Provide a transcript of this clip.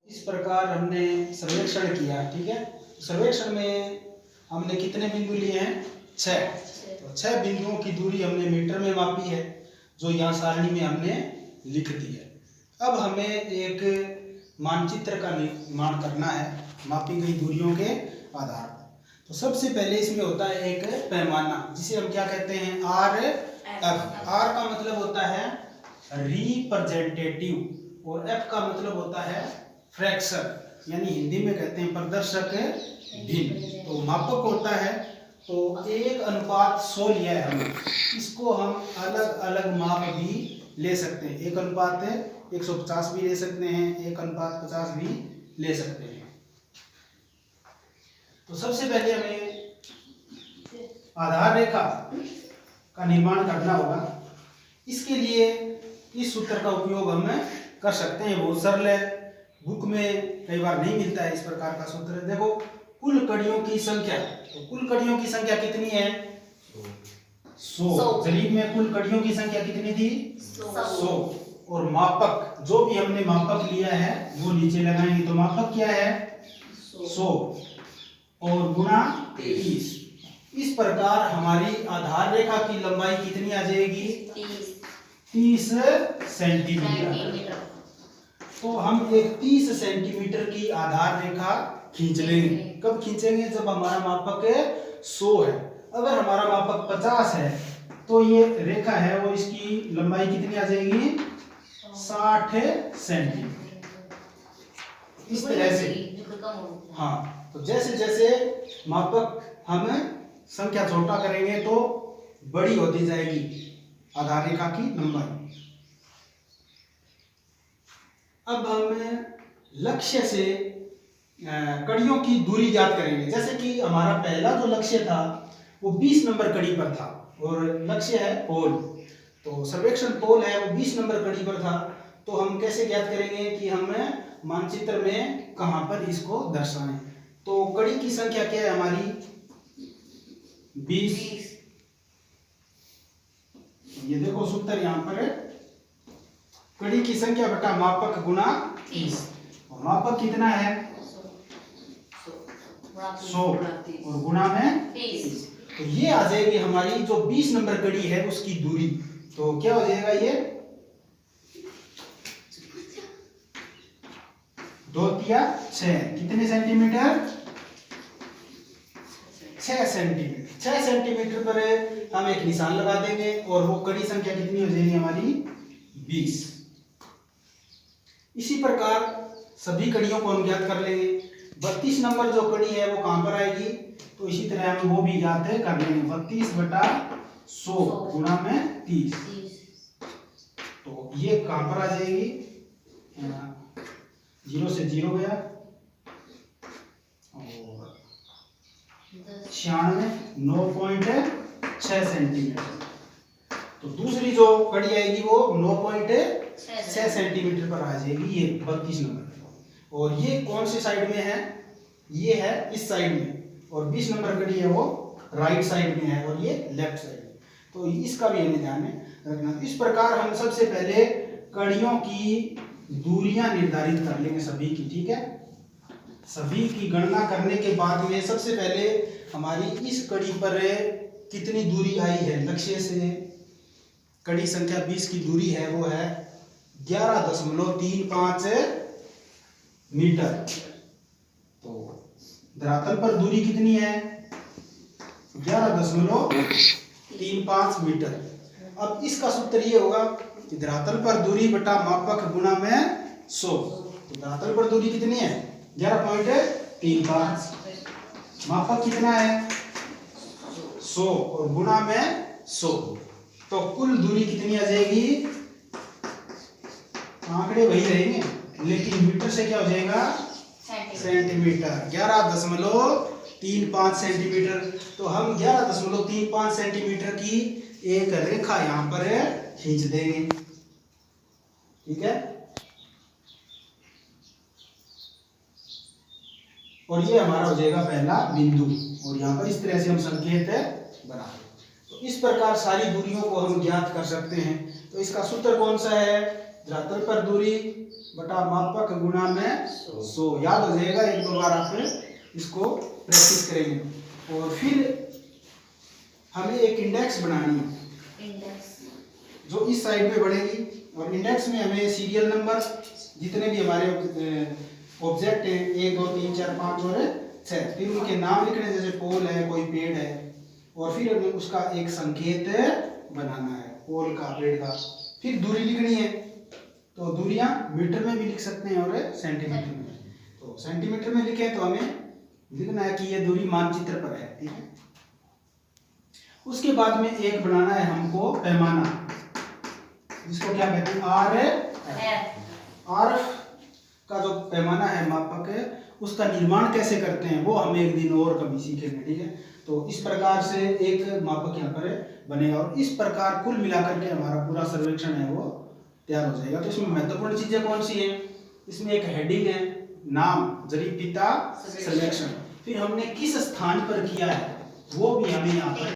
इस प्रकार हमने सर्वेक्षण किया, ठीक है। सर्वेक्षण में हमने कितने बिंदु लिए हैं? 6। तो 6 बिंदुओं की दूरी हमने मीटर में मापी है, जो यहाँ सारणी में हमने लिख दी है। अब हमें एक मानचित्र का निर्माण करना है मापी गई दूरियों के आधार पर। तो सबसे पहले इसमें होता है एक पैमाना, जिसे हम क्या कहते हैं? R F. आर का मतलब होता है रिप्रेजेंटेटिव और एफ का मतलब होता है फ्रैक्शन, यानी हिंदी में कहते हैं प्रदर्शक भिन्न। तो मापक होता है, तो 1:100 लिया है हमने। इसको हम अलग अलग माप भी ले सकते हैं, 1:150 भी ले सकते हैं, 1:50 भी ले सकते हैं। तो सबसे पहले हमें आधार रेखा का निर्माण करना होगा। इसके लिए इस सूत्र का उपयोग हम कर सकते हैं, बहुत सरल है, बुक में कई बार नहीं मिलता है इस प्रकार का सूत्र। देखो, कुल कड़ियों की संख्या, तो कुल कड़ियों की संख्या कितनी है? 100। जरीब में कुल कड़ियों की संख्या कितनी थी? 100। और मापक, जो भी हमने मापक लिया है वो नीचे लगाएंगे। तो मापक क्या है? 100 और गुणा 30। इस प्रकार हमारी आधार रेखा की लंबाई कितनी आ जाएगी? 30 सेंटीमीटर। तो हम एक 30 सेंटीमीटर की आधार रेखा खींच लेंगे। कब खींचेंगे? जब हमारा मापक 100 है। अगर हमारा मापक 50 है तो ये रेखा है वो, इसकी लंबाई कितनी आ जाएगी? 60 सेंटीमीटर। इस तरह से, हाँ। तो जैसे जैसे मापक हम संख्या छोटा करेंगे तो बड़ी होती जाएगी आधार रेखा की लंबाई। अब हम लक्ष्य से कड़ियों की दूरी ज्ञात करेंगे। जैसे कि हमारा पहला जो लक्ष्य था वो 20 नंबर कड़ी पर था, और लक्ष्य है पोल, तो सर्वेक्षण पोल है वो 20 नंबर कड़ी पर था। तो हम कैसे ज्ञात करेंगे कि हम मानचित्र में कहां पर इसको दर्शाएं? तो कड़ी की संख्या क्या है हमारी? 20। ये देखो सूत्र यहाँ पर है, कड़ी की संख्या बटा मापक गुना 30। और मापक कितना है? 100 और गुना में 30। तो ये आ जाएगी हमारी जो 20 नंबर कड़ी है उसकी दूरी। तो क्या हो जाएगा ये? 2 तिया 6। कितने सेंटीमीटर? 6 सेंटीमीटर। 6 सेंटीमीटर पर हम एक निशान लगा देंगे और वो कड़ी संख्या कितनी हो जाएगी हमारी? 20। इसी प्रकार सभी कड़ियों को हम ज्ञात कर लेंगे। 32 नंबर जो कड़ी है वो कहां पर आएगी? तो इसी तरह हम वो भी ज्ञात कर लेंगे, 32 बटा 100 गुणा में 30। तो ये कहां पर आ जाएगी? 0 से 0 गया और 96, 9.6 सेंटीमीटर। तो दूसरी जो कड़ी आएगी वो 9.6 सेंटीमीटर पर आ जाएगी, ये 32 नंबर। और ये कौन सी साइड में है? ये है इस साइड में, और 20 नंबर कड़ी है वो राइट साइड में है और ये लेफ्ट साइड में। तो इसका भी हमें ध्यान में रखना। इस प्रकार हम सबसे पहले कड़ियों की दूरियां निर्धारित कर लेंगे सभी की, ठीक है। सभी की गणना करने के बाद में सबसे पहले हमारी इस कड़ी पर कितनी दूरी आई है लक्ष्य से? कड़ी संख्या 20 की दूरी है वो है 11.35 मीटर। तो धरातल पर दूरी कितनी है? 11.35 मीटर। अब इसका सूत्र ये होगा कि धरातल पर दूरी बटा मापक गुणा में 100। तो धरातल पर दूरी कितनी है? 11.35। मापक कितना है? 100 और गुणा में 100। तो कुल दूरी कितनी आ जाएगी? आंकड़े वही रहेंगे लेकिन मीटर से क्या हो जाएगा? सेंटीमीटर। 11.35 सेंटीमीटर। तो हम 11.35 सेंटीमीटर की एक रेखा यहाँ पर खींच देंगे, ठीक है। और ये हमारा हो जाएगा पहला बिंदु, और यहाँ पर इस तरह से हम संकेत बना दें। तो इस प्रकार सारी दूरियों को हम ज्ञात कर सकते हैं। तो इसका सूत्र कौन सा है? धरातल पर दूरी बटा मापक गुणा में 100। याद हो जाएगा, एक दो बार आप इसको प्रैक्टिस करेंगे। और फिर हमें एक इंडेक्स बनानी है जो इस साइड में बढ़ेगी, और इंडेक्स में हमें सीरियल नंबर जितने भी हमारे ऑब्जेक्ट हैं 1 2 3 4 5 और 6, फिर उनके नाम लिखने, जैसे पोल है, कोई पेड़ है, और फिर हमें उसका एक संकेत बनाना है, पोल का, पेड़ का। फिर दूरी लिखनी है, तो दूरियां मीटर में भी लिख सकते हैं और सेंटीमीटर में। तो सेंटीमीटर में लिखे तो हमें लिखना है कि ये दूरी मानचित्र पर है, ठीक है। उसके बाद में एक बनाना है हमको पैमाना, जिसको क्या कहते हैं, आर का जो पैमाना है, मापक है, उसका निर्माण कैसे करते हैं वो हम एक दिन और कभी सीखेंगे, ठीक है। तो इस प्रकार से एक मापक यहाँ पर बनेगा, और इस प्रकार कुल मिलाकर के हमारा पूरा सर्वेक्षण है वो तैयार हो जाएगा। तो इसमें महत्वपूर्ण चीजें कौन सी है, इसमें एक हेडिंग है, नाम, जरी पिता, सर्वेक्षण, फिर हमने किस स्थान पर किया है वो भी हमें यहाँ पर